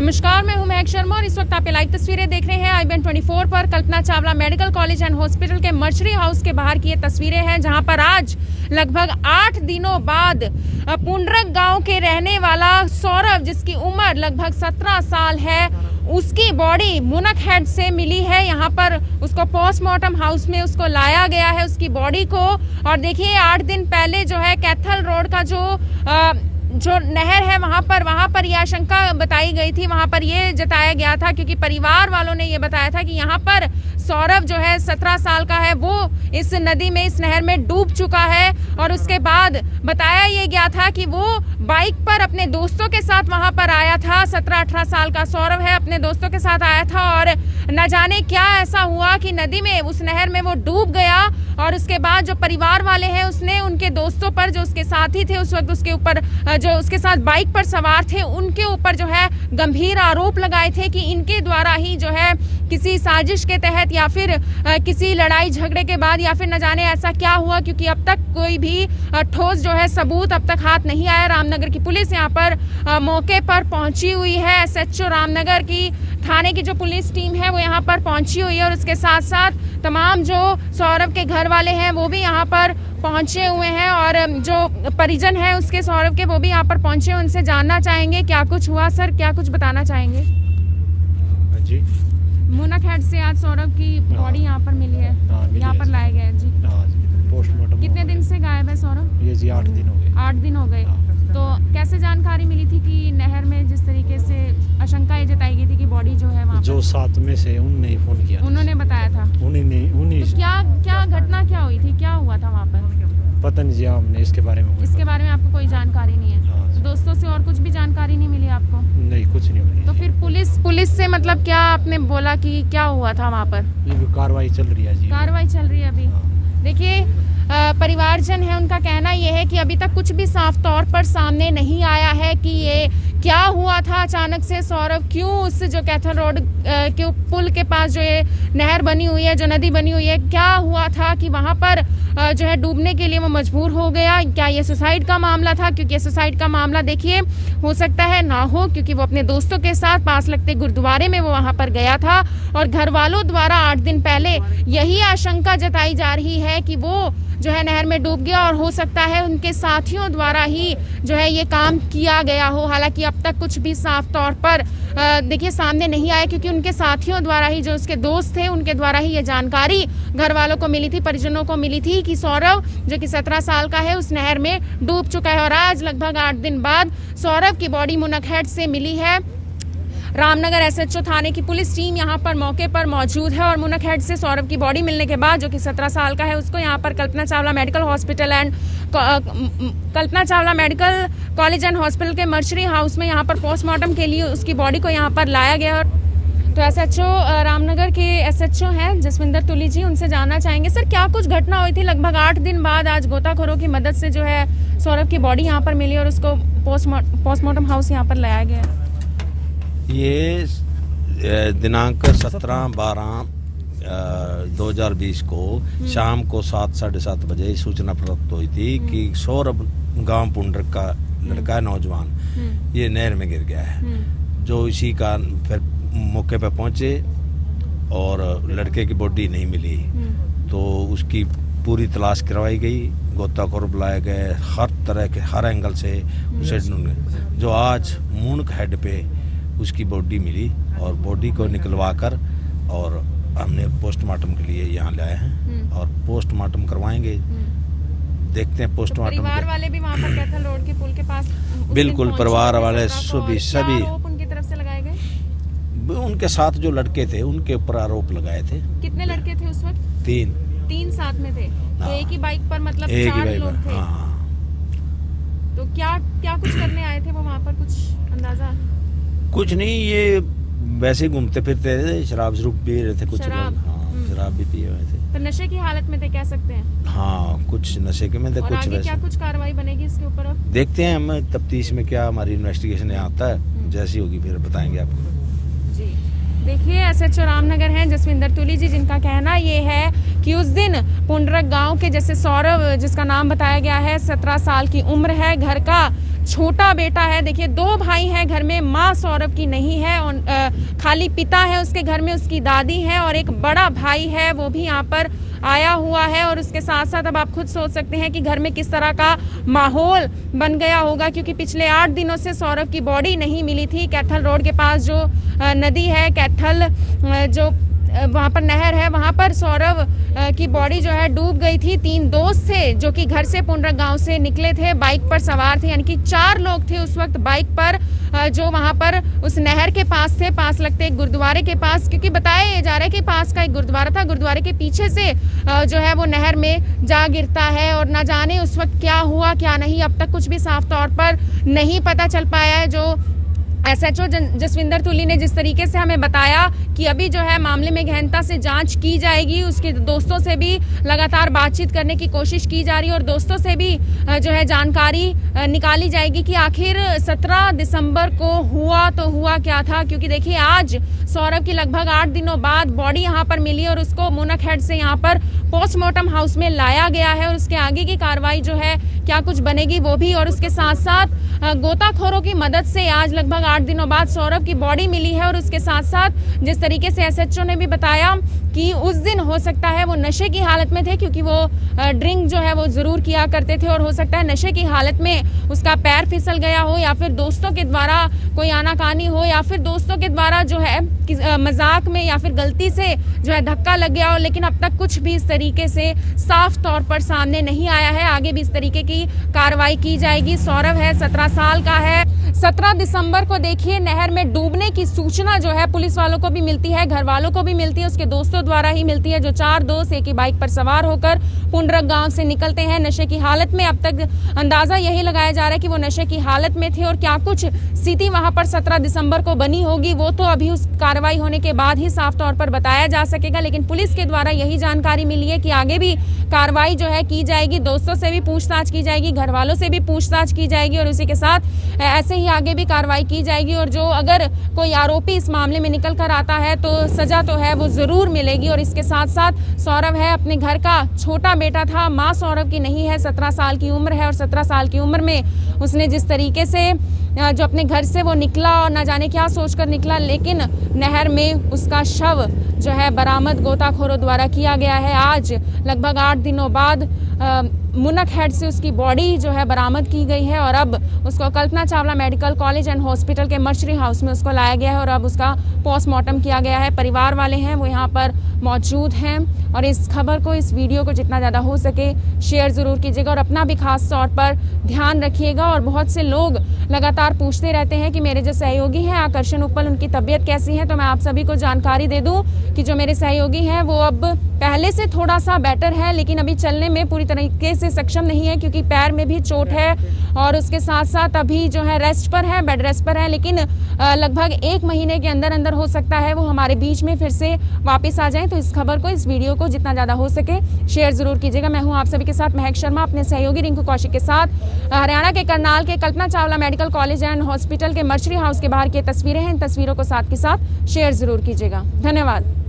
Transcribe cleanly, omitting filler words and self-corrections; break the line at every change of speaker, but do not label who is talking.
नमस्कार, मैं हूं महक शर्मा और इस वक्त आप लाइव तस्वीरें देख रहे हैं IBN24 पर। Kalpana Chawla medical college and hospital के मर्चरी हाउस के बाहर की ये तस्वीरें हैं, जहां पर आज लगभग 8 दिनों बाद पुंडरक गांव के रहने वाला सौरभ, जिसकी उम्र लगभग 17 साल है, उसकी बॉडी मुनकहेड से मिली है। यहाँ पर उसको पोस्टमार्टम हाउस में उसको लाया गया है, उसकी बॉडी को। और देखिए 8 दिन पहले जो है कैथल रोड का जो नहर है वहाँ पर यह आशंका बताई गई थी, वहाँ पर ये जताया गया था, क्योंकि परिवार वालों ने ये बताया था कि यहाँ पर सौरभ जो है 17 साल का है, वो इस नदी में, इस नहर में डूब चुका है। और उसके बाद बताया ये गया था कि वो बाइक पर अपने दोस्तों के साथ वहाँ पर आया था। 17-18 साल का सौरभ है, अपने दोस्तों के साथ आया था और न जाने क्या ऐसा हुआ कि नदी में, उस नहर में वो डूब गया। और उसके बाद जो परिवार वाले हैं, उसने उनके दोस्तों पर, जो उसके साथी थे उस वक्त उसके ऊपर, जो उसके साथ बाइक पर सवार थे, उनके ऊपर जो है गंभीर आरोप लगाए थे कि इनके द्वारा ही जो है किसी साजिश के तहत या फिर किसी लड़ाई झगड़े के बाद या फिर न जाने ऐसा क्या हुआ, क्योंकि अब तक कोई भी ठोस जो है सबूत अब तक हाथ नहीं आया। रामनगर की पुलिस यहाँ पर मौके पर पहुंची हुई है। SHO रामनगर की थाने की जो पुलिस टीम है वो यहाँ पर पहुंची हुई है और उसके साथ साथ तमाम जो सौरभ के घर वाले हैं वो भी यहाँ पर पहुंचे हुए हैं और जो परिजन है उसके सौरभ के, वो भी यहाँ पर पहुंचे हैं। उनसे जानना चाहेंगे क्या कुछ हुआ। सर, क्या कुछ बताना चाहेंगे?
जी,
मुनकहेड से आज सौरभ की बॉडी यहाँ पर मिली है, यहाँ पर लाया गया है जी।
पोस्टमार्टम।
कितने दिन से गायब है सौरभ?
ये जी 8 दिन हो गए।
8 दिन हो गए। तो कैसे जानकारी मिली थी कि नहर में, जिस तरीके से आशंका ये जताई गई थी कि बॉडी जो है वहाँ
जो साथ में से उनने ही फोन किया,
उन्होंने बताया था।
उन्हीं
तो क्या घटना क्या हुई थी, क्या हुआ था वहाँ पर?
पता नहीं जी, हमने इसके बारे में
आपको कोई जानकारी नहीं है?
हाँ।
दोस्तों से और कुछ भी जानकारी नहीं मिली आपको?
नहीं, कुछ नहीं मिली।
तो फिर पुलिस से मतलब क्या आपने बोला कि क्या हुआ था वहाँ पर?
ये कार्रवाई चल रही है जी।
कार्रवाई चल रही है अभी। देखिए परिवारजन है, उनका कहना यह है कि अभी तक कुछ भी साफ तौर पर सामने नहीं आया है कि ये क्या हुआ था अचानक से। सौरभ क्यों उस जो कैथल रोड के पुल के पास जो ये नहर बनी हुई है, जो नदी बनी हुई है, क्या हुआ था कि वहाँ पर जो है डूबने के लिए वो मजबूर हो गया? क्या ये सुसाइड का मामला था? क्योंकि सुसाइड का मामला देखिए हो सकता है ना हो, क्योंकि वो अपने दोस्तों के साथ पास लगते गुरुद्वारे में वो वहाँ पर गया था और घर वालों द्वारा 8 दिन पहले यही आशंका जताई जा रही है कि वो जो है नहर में डूब गया और हो सकता है उनके साथियों द्वारा ही जो है ये काम किया गया हो। हालांकि अब तक कुछ भी साफ तौर पर देखिए सामने नहीं आया, क्योंकि उनके साथियों द्वारा ही, जो उसके दोस्त थे, उनके द्वारा ही ये जानकारी घर वालों को मिली थी, परिजनों को मिली थी कि सौरभ जो कि 17 साल का है उस नहर में डूब चुका है। और आज लगभग 8 दिन बाद सौरभ की बॉडी मुनकहेड से मिली है। रामनगर SHO थाने की पुलिस टीम यहाँ पर मौके पर मौजूद है और मुनकहेड से सौरभ की बॉडी मिलने के बाद, जो कि 17 साल का है, उसको यहाँ पर Kalpana Chawla medical college and hospital के मर्चरी हाउस में यहाँ पर पोस्टमार्टम के लिए उसकी बॉडी को यहाँ पर लाया गया। तो SHO रामनगर के SHO हैं जसविंदर तुली जी, उनसे जानना चाहेंगे सर क्या कुछ घटना हुई थी लगभग 8 दिन बाद आज गोताखोरों की मदद से जो है सौरभ की बॉडी यहाँ पर मिली और उसको पोस्टमार्टम हाउस यहाँ पर लाया गया?
ये दिनांक 17/12/2020 को शाम को 7-7:30 बजे सूचना प्राप्त हुई थी कि सौरभ गांव पुंडरक का लड़का नौजवान ये नहर में गिर गया है। जो इसी का फिर मौके पर पहुंचे और लड़के की बॉडी नहीं मिली, तो उसकी पूरी तलाश करवाई गई, गोताखोर बुलाए गए, हर तरह के हर एंगल से उसे जो आज मुनकहेड पे उसकी बॉडी मिली और बॉडी को निकलवा कर और हमने पोस्टमार्टम के लिए यहाँ लाए हैं और पोस्टमार्टम करवाएंगे। देखते हैं पोस्टमार्टम।
परिवार वाले भी वहाँ पर कैथल रोड के पुल के पास? बिल्कुल,
परिवार वाले सभी
उनकी तरफ से लगाए गए।
उनके साथ जो लड़के थे उनके ऊपर आरोप लगाए थे।
कितने लड़के थे उस वक्त? 3 साथ में थे। तो एक ही बाइक पर, मतलब 4 लोग थे। तो क्या कुछ करने आए थे वो वहाँ पर, कुछ अंदाजा?
कुछ नहीं, ये वैसे घूमते फिरते थे, शराब पी रहे थे कुछ लोग। हाँ, शराब भी पिए हुए थे।
तो नशे की हालत में थे कह सकते हैं?
हाँ, कुछ नशे के में थे, कुछ
आगे
वैसे।
क्या कुछ कार्रवाई बनेगी इसके ऊपर अब?
देखते हैं हम तफ्तीश में क्या हमारी इन्वेस्टिगेशन यहाँ आता है, जैसी होगी फिर बताएंगे आपको।
जी देखिए SHO रामनगर हैं जसविंदर तुली जी, जिनका कहना ये है कि उस दिन पुंडरक गांव के, जैसे सौरभ जिसका नाम बताया गया है, 17 साल की उम्र है, घर का छोटा बेटा है। देखिए 2 भाई हैं घर में, माँ सौरभ की नहीं है और खाली पिता है उसके घर में, उसकी दादी है और एक बड़ा भाई है वो भी यहाँ पर आया हुआ है। और उसके साथ साथ अब आप खुद सोच सकते हैं कि घर में किस तरह का माहौल बन गया होगा, क्योंकि पिछले 8 दिनों से सौरभ की बॉडी नहीं मिली थी। कैथल रोड के पास जो नदी है, कैथल जो वहाँ पर नहर है, वहाँ पर सौरभ की बॉडी जो है डूब गई थी। 3 दोस्त थे जो कि घर से पुंडरक गांव से निकले थे, बाइक पर सवार थे, यानी कि 4 लोग थे उस वक्त बाइक पर, जो वहाँ पर उस नहर के पास थे, पास लगते एक गुरुद्वारे के पास, क्योंकि बताया जा रहा है कि पास का एक गुरुद्वारा था, गुरुद्वारे के पीछे से जो है वो नहर में जा गिरता है। और ना जाने उस वक्त क्या हुआ क्या नहीं, अब तक कुछ भी साफ तौर पर नहीं पता चल पाया है। जो SHO जसविंदर तुली ने जिस तरीके से हमें बताया कि अभी जो है मामले में गहनता से जांच की जाएगी, उसके दोस्तों से भी लगातार बातचीत करने की कोशिश की जा रही है और दोस्तों से भी जो है जानकारी निकाली जाएगी कि आखिर 17 दिसंबर को हुआ तो हुआ क्या था। क्योंकि देखिए आज सौरभ की लगभग 8 दिनों बाद बॉडी यहाँ पर मिली और उसको मुनक हेड से यहाँ पर पोस्टमार्टम हाउस में लाया गया है और उसके आगे की कार्रवाई जो है क्या कुछ बनेगी वो भी। और उसके साथ साथ गोताखोरों की मदद से आज लगभग 8 दिनों बाद सौरभ की बॉडी मिली है। और उसके साथ साथ जिस तरीके से SHO ने भी बताया कि उस दिन हो सकता है वो नशे की हालत में थे, क्योंकि वो ड्रिंक जो है वो जरूर किया करते थे और हो सकता है नशे की हालत में उसका पैर फिसल गया हो या फिर दोस्तों के द्वारा कोई आनाकानी हो या फिर दोस्तों के द्वारा जो है मजाक में या फिर गलती से जो है धक्का लग गया हो। लेकिन अब तक कुछ भी इस तरीके से साफ तौर पर सामने नहीं आया है। आगे भी इस तरीके की कार्रवाई की जाएगी। सौरभ है 17 साल का है। 17 दिसंबर को देखिए नहर में डूबने की सूचना जो है पुलिस वालों को भी मिलती है, घर वालों को भी मिलती है, उसके दोस्तों द्वारा ही मिलती है। जो 4 दोस्त एक ही बाइक पर सवार होकर पुंडरक गांव से निकलते हैं नशे की हालत में। अब तक अंदाजा यही लगाया जा रहा है कि वो नशे की हालत में थे और क्या कुछ स्थिति वहां पर 17 दिसंबर को बनी होगी वो तो अभी उस कार्रवाई होने के बाद ही साफ तौर पर बताया जा सकेगा। लेकिन पुलिस के द्वारा यही जानकारी मिली है कि आगे भी कार्रवाई जो है की जाएगी, दोस्तों से भी पूछताछ की जाएगी, घर वालों से भी पूछताछ की जाएगी और उसी के साथ ऐसे ही आगे भी कार्रवाई की जाएगी। और जो अगर कोई आरोपी इस मामले में निकल कर आता है तो सजा तो है वो जरूर मिलेगी। और इसके साथ साथ सौरभ है अपने घर का छोटा बेटा था, माँ सौरभ की नहीं है, 17 साल की उम्र है और 17 साल की उम्र में उसने जिस तरीके से जो अपने घर से वो निकला और ना जाने क्या सोचकर निकला, लेकिन नहर में उसका शव जो है बरामद गोताखोरों द्वारा किया गया है। आज लगभग 8 दिनों बाद मुनक हेड से उसकी बॉडी जो है बरामद की गई है और अब उसको Kalpana Chawla medical college and hospital के मर्चरी हाउस में उसको लाया गया है और अब उसका पोस्टमार्टम किया गया है। परिवार वाले हैं वो यहाँ पर मौजूद हैं और इस खबर को, इस वीडियो को जितना ज़्यादा हो सके शेयर ज़रूर कीजिएगा और अपना भी खास तौर पर ध्यान रखिएगा। और बहुत से लोग लगातार पूछते रहते हैं कि मेरे जो सहयोगी हैं आकर्षण उपल, उनकी तबीयत कैसी है। तो मैं आप सभी को जानकारी दे दूं कि जो मेरे सहयोगी हैं वो अब पहले से थोड़ा सा बेटर है, लेकिन अभी चलने में पूरी तरीके से सक्षम नहीं है क्योंकि पैर में भी चोट है और उसके साथ साथ अभी जो है रेस्ट पर है, बेड रेस्ट पर है। लेकिन लगभग 1 महीने के अंदर अंदर हो सकता है वो हमारे बीच में फिर से वापस आ जाएं। तो इस खबर को, इस वीडियो को जितना ज़्यादा हो सके शेयर ज़रूर कीजिएगा। मैं हूँ आप सभी के साथ महक शर्मा, अपने सहयोगी रिंकू कौशिक के साथ। हरियाणा के करनाल के Kalpana Chawla medical college and hospital के मर्चरी हाउस के बाहर की तस्वीरें हैं। इन तस्वीरों को साथ के साथ शेयर ज़रूर कीजिएगा। धन्यवाद।